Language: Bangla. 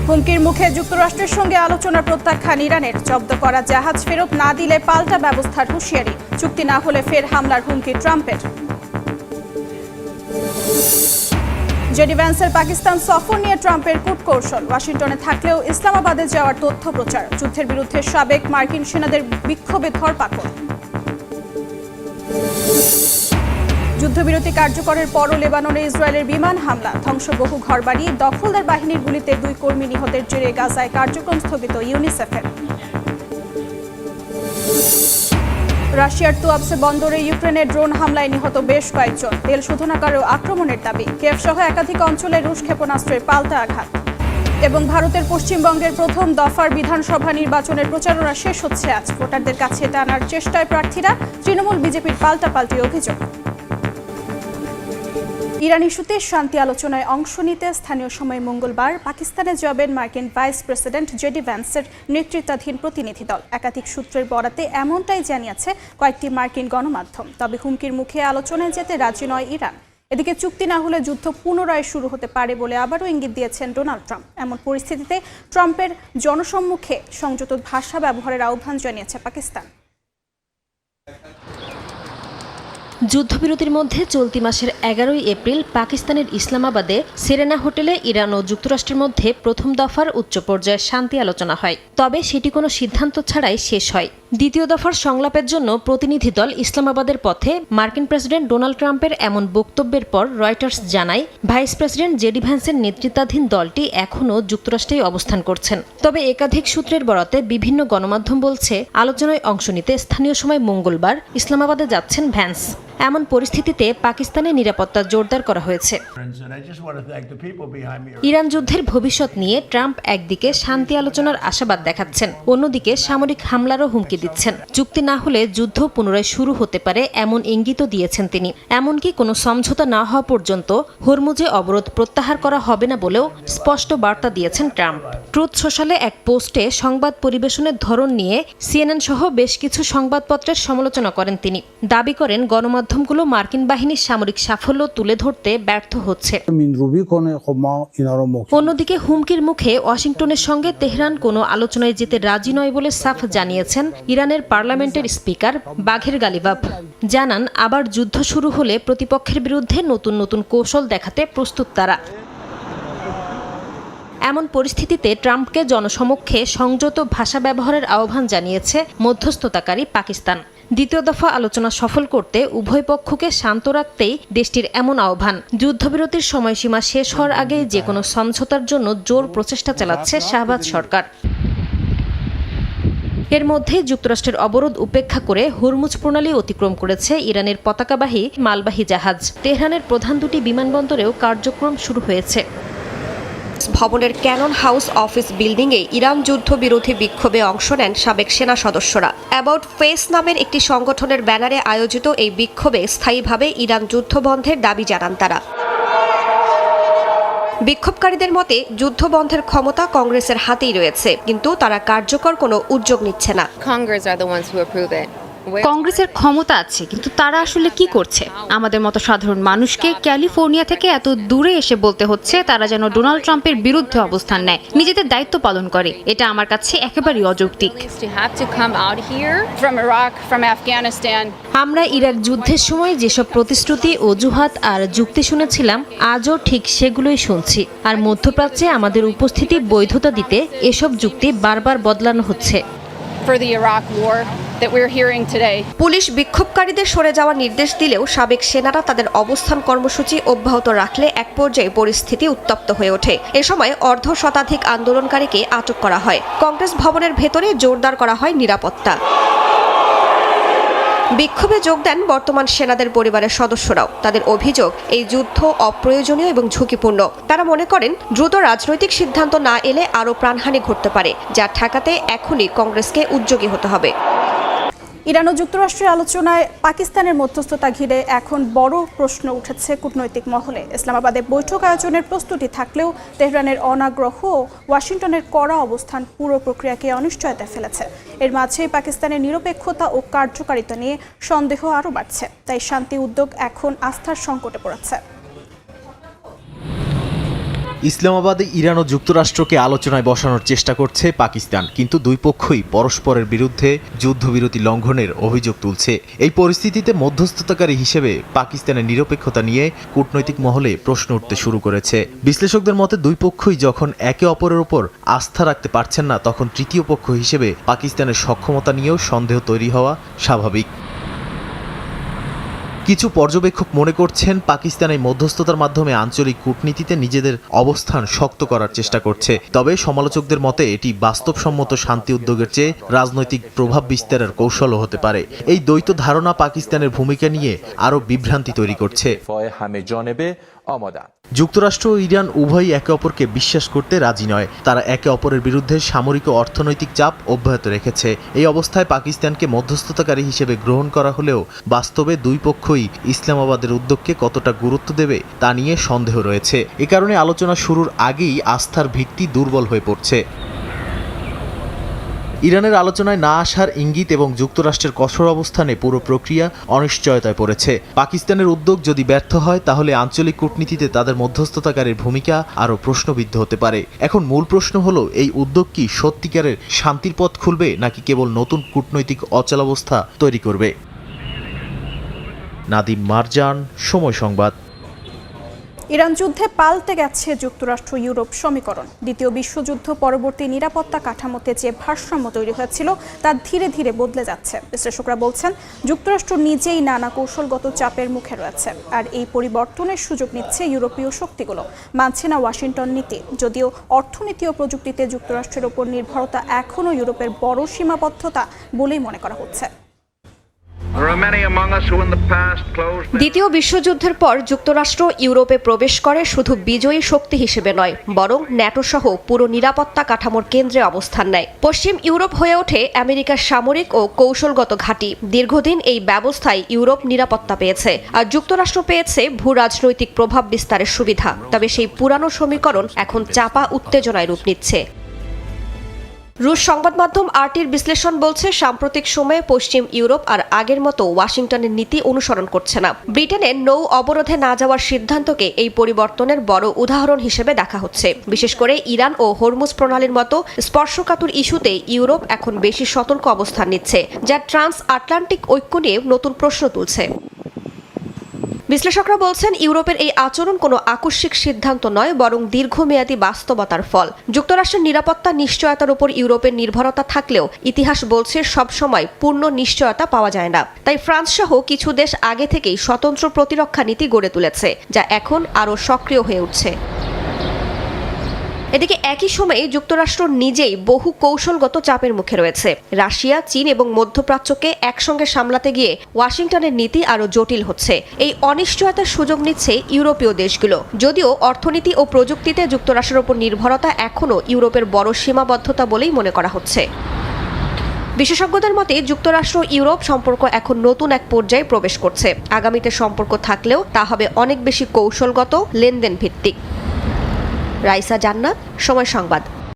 হুমকির মুখে যুক্তরাষ্ট্রের সঙ্গে আলোচনার প্রত্যাখ্যান ইরানের। জব্দ করা জাহাজ ফেরত না দিলে পাল্টা ব্যবস্থার হুঁশিয়ারি। চুক্তি না হলে ফের হামলার হুমকি ট্রাম্পের। জেডি ভ্যান্সের পাকিস্তান সফর নিয়ে ট্রাম্পের কূটকৌশল। ওয়াশিংটনে থাকলেও ইসলামাবাদে যাওয়ার তথ্য প্রচার। যুদ্ধের বিরুদ্ধে সাবেক মার্কিন সেনাদের বিক্ষোভে ধরপাকড়। যুদ্ধবিরতি কার্যকরের পরও লেবাননে ইসরায়েলের বিমান হামলা। ধ্বংস বহু ঘরবাড়ি। দখলদার বাহিনীর গুলিতে 2 কর্মী নিহতের জেরে গাজায় কার্যক্রম স্থগিত ইউনিসেফের। রাশিয়ার তুয়াবসে বন্দরে ইউক্রেনের ড্রোন হামলায় নিহত বেশ কয়েকজন। তেল শোধনাগারেও আক্রমণের দাবি। কিয়েভ সহ একাধিক অঞ্চলে রুশ ক্ষেপণাস্ত্রের পাল্টা আঘাত। এবং ভারতের পশ্চিমবঙ্গের প্রথম দফার বিধানসভা নির্বাচনের প্রচারণা শেষ হচ্ছে আজ। ভোটারদের কাছে টানার চেষ্টায় প্রার্থীরা। তৃণমূল বিজেপির পাল্টাপাল্টি অভিযোগ। ইরান ইস্যুতে শান্তি আলোচনায় অংশ নিতে স্থানীয় সময় মঙ্গলবার পাকিস্তানে যাবেন মার্কিন ভাইস প্রেসিডেন্ট জেডি ভ্যান্সের নেতৃত্বাধীন প্রতিনিধি দল। একাধিক সূত্রের বরাতে এমনটাই জানিয়েছে কয়েকটি মার্কিন গণমাধ্যম। তবে হুমকির মুখে আলোচনায় যেতে রাজি নয় ইরান। এদিকে চুক্তি না হলে যুদ্ধ পুনরায় শুরু হতে পারে বলে আবারও ইঙ্গিত দিয়েছেন ডোনাল্ড ট্রাম্প। এমন পরিস্থিতিতে ট্রাম্পের জনসম্মুখে সংযত ভাষা ব্যবহারের আহ্বান জানিয়েছে পাকিস্তান। যুদ্ধবিরতির মধ্যে চলতি মাসের 11 এপ্রিল পাকিস্তানের ইসলামাবাদে সেরেনা হোটেলে ইরান ও যুক্তরাষ্ট্রের মধ্যে প্রথম দফার উচ্চ পর্যায়ের শান্তি আলোচনা হয়। তবে সেটি কোনো সিদ্ধান্ত ছাড়াই শেষ হয়। দ্বিতীয় দফার সংলাপের জন্য প্রতিনিধি দল ইসলামাবাদের পথে। মার্কিন প্রেসিডেন্ট ডোনাল্ড ট্রাম্পের এমন বক্তব্যের পর রয়টার্স জানায় ভাইস প্রেসিডেন্ট জেডি ভ্যান্সের নেতৃত্বাধীন দলটি এখনও যুক্তরাষ্ট্রেই অবস্থান করছেন। তবে একাধিক সূত্রের বরাতে বিভিন্ন গণমাধ্যম বলছে আলোচনায় অংশ নিতে স্থানীয় সময় মঙ্গলবার ইসলামাবাদে যাচ্ছেন ভ্যান্স। এমন পরিস্থিতিতে পাকিস্তানের নিরাপত্তা জোরদার করা হয়েছে। ইরান যুদ্ধের ভবিষ্যৎ নিয়ে ট্রাম্প একদিকে শান্তি আলোচনার আশাবাদ দেখাচ্ছেন, অন্যদিকে সামরিক হামলারও হুমকি দিচ্ছেন। চুক্তি না হলে যুদ্ধ পুনরায় শুরু হতে পারে এমন ইঙ্গিতও দিয়েছেন তিনি। এমনকি কোনো সমঝোতা না হওয়া পর্যন্ত হরমুজে অবরোধ প্রত্যাহার করা হবে না বলেও স্পষ্ট বার্তা দিয়েছেন ট্রাম্প। ট্রুথ সোশ্যালে এক পোস্টে সংবাদ পরিবেশনের ধরন নিয়ে সিএনএন সহ বেশ কিছু সংবাদপত্রের সমালোচনা করেন তিনি। দাবি করেন গণমাধ্যমগুলো মার্কিন বাহিনীর সামরিক সাফল্য তুলে ধরতে ব্যর্থ হচ্ছে। অন্যদিকে হুমকির মুখে ওয়াশিংটনের সঙ্গে তেহরান কোনো আলোচনায় যেতে রাজি নয় বলে সাফ জানিয়েছেন ইরানের পার্লামেন্টের স্পিকার বাঘের গালিবাফ। জানান আবার যুদ্ধ শুরু হলে প্রতিপক্ষের বিরুদ্ধে নতুন নতুন কৌশল দেখাতে প্রস্তুত তারা। এমন পরিস্থিতিতে ট্রাম্পকে জনসমক্ষে সংযত ভাষা ব্যবহারের আহ্বান জানিয়েছে মধ্যস্থতাকারী পাকিস্তান। দ্বিতীয় দফা আলোচনা সফল করতে উভয় পক্ষকে শান্ত রাখতেই দেশটির এমন আহ্বান। যুদ্ধবিরতির সময়সীমা শেষ হওয়ার আগে যে কোনো সমঝোতার জন্য জোর প্রচেষ্টা চালাচ্ছে শাহবাজ সরকার। এর মধ্যে যুক্তরাষ্ট্রের অবরোধ উপেক্ষা করে হরমুজ প্রণালী অতিক্রম করেছে ইরানের পতাকাবাহী মালবাহী জাহাজ। তেহরানের প্রধান দুটি বিমানবন্দরেও কার্যক্রম শুরু হয়েছে। ভবনের ক্যানন হাউস অফিস বিল্ডিংয়ে ইরান যুদ্ধবিরোধী বিক্ষোভে অংশ নেন সাবেক সেনা সদস্যরা। অ্যাবাউট ফেস নামের একটি সংগঠনের ব্যানারে আয়োজিত এই বিক্ষোভে স্থায়ীভাবে ইরান যুদ্ধবন্ধের দাবি জানান তারা। বিক্ষোভকারীদের মতে যুদ্ধ বন্ধের ক্ষমতা কংগ্রেসের হাতেই রয়েছে, কিন্তু তারা কার্যকর কোনো উদ্যোগ নিচ্ছে না। কংগ্রেসের ক্ষমতা আছে, কিন্তু তারা আসলে কি করছে? আমাদের মতো সাধারণ মানুষকে ক্যালিফোর্নিয়া থেকে এত দূরে এসে বলতে হচ্ছে তারা যেন ডোনাল্ড ট্রাম্পের বিরুদ্ধে অবস্থান নেয়, নিজেদের দায়িত্ব পালন করে। এটা আমার কাছে একেবারেই অযৌক্তিক। আমরা ইরাক যুদ্ধের সময় যেসব প্রতিশ্রুতি, অজুহাত আর যুক্তি শুনেছিলাম, আজও ঠিক সেগুলোই শুনছি। আর মধ্যপ্রাচ্যে আমাদের উপস্থিতি বৈধতা দিতে এসব যুক্তি বারবার বদলানো হচ্ছে। পুলিশ বিক্ষোভকারীদের সরে যাওয়ার নির্দেশ দিলেও সাবেক সেনারা তাদের অবস্থান কর্মসূচি অব্যাহত রাখলে এক পর্যায়ে পরিস্থিতি উত্তপ্ত হয়ে ওঠে। এ সময় অর্ধ শতাধিক আন্দোলনকারীকে আটক করা হয়। কংগ্রেস ভবনের ভেতরে জোরদার করা হয় নিরাপত্তা। বিক্ষোভে যোগ দেন বর্তমান সেনাদের পরিবারের সদস্যরাও। তাদের অভিযোগ, এই যুদ্ধ অপ্রয়োজনীয় এবং ঝুঁকিপূর্ণ। তারা মনে করেন দ্রুত রাজনৈতিক সিদ্ধান্ত না এলে আরও প্রাণহানি ঘটতে পারে, যা ঠেকাতে এখনই কংগ্রেসকে উদ্যোগী হতে হবে। ইরান ও যুক্তরাষ্ট্রের আলোচনায় পাকিস্তানের মধ্যস্থতা ঘিরে এখন বড় প্রশ্ন উঠেছে কূটনৈতিক মহলে। ইসলামাবাদে বৈঠক আয়োজনের প্রস্তুতি থাকলেও তেহরানের অনাগ্রহ ও ওয়াশিংটনের কড়া অবস্থান পুরো প্রক্রিয়াকে অনিশ্চয়তায় ফেলেছে। এর মাঝেই পাকিস্তানের নিরপেক্ষতা ও কার্যকারিতা নিয়ে সন্দেহ আরও বাড়ছে। তাই শান্তি উদ্যোগ এখন আস্থার সংকটে পড়েছে। ইসলামাবাদে ইরান ও যুক্তরাষ্ট্রকে আলোচনায় বসানোর চেষ্টা করছে পাকিস্তান, কিন্তু দুই পক্ষই পরস্পরের বিরুদ্ধে যুদ্ধবিরতি লঙ্ঘনের অভিযোগ তুলছে। এই পরিস্থিতিতে মধ্যস্থতাকারী হিসেবে পাকিস্তানের নিরপেক্ষতা নিয়ে কূটনৈতিক মহলে প্রশ্ন উঠতে শুরু করেছে। বিশ্লেষকদের মতে দুই পক্ষই যখন একে অপরের উপর আস্থা রাখতে পারছেন না, তখন তৃতীয় পক্ষ হিসেবে পাকিস্তানের সক্ষমতা নিয়েও সন্দেহ তৈরি হওয়া স্বাভাবিক। কিছু পর্যবেক্ষক মনে করছেন পাকিস্তান এই মধ্যস্থতার মাধ্যমে আঞ্চলিক কূটনীতিতে নিজেদের অবস্থান শক্ত করার চেষ্টা করছে। তবে সমালোচকদের মতে এটি বাস্তবসম্মত শান্তি উদ্যোগের চেয়ে রাজনৈতিক প্রভাব বিস্তারের কৌশলও হতে পারে। এই দ্বৈত ধারণা পাকিস্তানের ভূমিকা নিয়ে আরও বিভ্রান্তি তৈরি করছে। যুক্তরাষ্ট্র ও ইরান উভয়ই একে অপরকে বিশ্বাস করতে রাজি নয়। তারা একে অপরের বিরুদ্ধে সামরিক ও অর্থনৈতিক চাপ অব্যাহত রেখেছে। এই অবস্থায় পাকিস্তানকে মধ্যস্থতাকারী হিসেবে গ্রহণ করা হলেও বাস্তবে দুই পক্ষই ইসলামাবাদের উদ্যোগকে কতটা গুরুত্ব দেবে তা নিয়ে সন্দেহ রয়েছে। এ কারণে আলোচনা শুরুর আগেই আস্থার ভিত্তি দুর্বল হয়ে পড়ছে। ইরানের আলোচনায় না আসার ইঙ্গিত এবং যুক্তরাষ্ট্রের কঠোর অবস্থানে পুরো প্রক্রিয়া অনিশ্চয়তায় পড়েছে। পাকিস্তানের উদ্যোগ যদি ব্যর্থ হয়, তাহলে আঞ্চলিক কূটনীতিতে তাদের মধ্যস্থতাকারীর ভূমিকা আরও প্রশ্নবিদ্ধ হতে পারে। এখন মূল প্রশ্ন হলো, এই উদ্যোগ কি সত্যিকারের শান্তির পথ খুলবে, নাকি কেবল নতুন কূটনৈতিক অচলাবস্থা তৈরি করবে? নাদিম মারজান, সময় সংবাদ। ইরান যুদ্ধে পাল্টে গেছে যুক্তরাষ্ট্র ইউরোপ সমীকরণ। দ্বিতীয় বিশ্বযুদ্ধ পরবর্তী নিরাপত্তা কাঠামোতে যে ভারসাম্য তৈরি হয়েছিল তা ধীরে ধীরে বদলে যাচ্ছে। বিশ্লেষকরা বলছেন, যুক্তরাষ্ট্র নিজেই নানা কৌশলগত চাপের মুখে রয়েছে, আর এই পরিবর্তনের সুযোগ নিচ্ছে ইউরোপীয় শক্তিগুলো। মানছে না ওয়াশিংটন নীতি। যদিও অর্থনীতি ও প্রযুক্তিতে যুক্তরাষ্ট্রের ওপর নির্ভরতা এখনও ইউরোপের বড় সীমাবদ্ধতা বলেই মনে করা হচ্ছে। দ্বিতীয় বিশ্বযুদ্ধের পর যুক্তরাষ্ট্র ইউরোপে প্রবেশ করে শুধু বিজয়ী শক্তি হিসেবে নয়, বরং ন্যাটো সহ পুরো নিরাপত্তা কাঠামোর কেন্দ্রে অবস্থান নেয়। পশ্চিম ইউরোপ হয়ে ওঠে আমেরিকার সামরিক ও কৌশলগত ঘাঁটি। দীর্ঘদিন এই ব্যবস্থায় ইউরোপ নিরাপত্তা পেয়েছে, আর যুক্তরাষ্ট্র পেয়েছে ভূ রাজনৈতিক প্রভাব বিস্তারের সুবিধা। তবে সেই পুরানো সমীকরণ এখন চাপা উত্তেজনায় রূপ নিচ্ছে। রুশ সংবাদ মাধ্যম আরটির বিশ্লেষণ বলছে, সাম্প্রতিক সময়ে পশ্চিম ইউরোপ আর আগের মতো ওয়াশিংটনের নীতি অনুসরণ করছে না। ব্রিটেনের নৌ অবরোধে না যাওয়ার সিদ্ধান্তকে এই পরিবর্তনের বড় উদাহরণ হিসেবে দেখা হচ্ছে। বিশেষ করে ইরান ও হরমুজ প্রণালীর মতো স্পর্শকাতর ইস্যুতে ইউরোপ এখন বেশি সতর্ক অবস্থান নিচ্ছে, যা ট্রান্স আটলান্টিক ঐক্য নিয়ে নতুন প্রশ্ন তুলছে। বিশ্লেষকরা বলছেন, ইউরোপের এই আচরণ কোনো আকস্মিক সিদ্ধান্ত নয়, বরং দীর্ঘমেয়াদী বাস্তবতার ফল। যুক্তরাষ্ট্রের নিরাপত্তা নিশ্চয়তার উপর ইউরোপের নির্ভরতা থাকলেও ইতিহাস বলছে সবসময় পূর্ণ নিশ্চয়তা পাওয়া যায় না। তাই ফ্রান্স সহ কিছু দেশ আগে থেকেই স্বতন্ত্র প্রতিরক্ষা নীতি গড়ে তুলেছে, যা এখন আরও সক্রিয় হয়ে উঠছে। এদিকে একই সময়ে যুক্তরাষ্ট্র নিজেই বহু কৌশলগত চাপের মুখে রয়েছে। রাশিয়া, চীন এবং মধ্যপ্রাচ্যকে একসঙ্গে সামলাতে গিয়ে ওয়াশিংটনের নীতি আরও জটিল হচ্ছে। এই অনিশ্চয়তার সুযোগ নিচ্ছে ইউরোপীয় দেশগুলো। যদিও অর্থনীতি ও প্রযুক্তিতে যুক্তরাষ্ট্রের ওপর নির্ভরতা এখনও ইউরোপের বড় সীমাবদ্ধতা বলেই মনে করা হচ্ছে। বিশেষজ্ঞদের মতে, যুক্তরাষ্ট্র ইউরোপ সম্পর্ক এখন নতুন এক পর্যায়ে প্রবেশ করছে। আগামীতে সম্পর্ক থাকলেও তা হবে অনেক বেশি কৌশলগত, লেনদেন ভিত্তিক। রাইসা জান্নাত, সময় সংবাদ।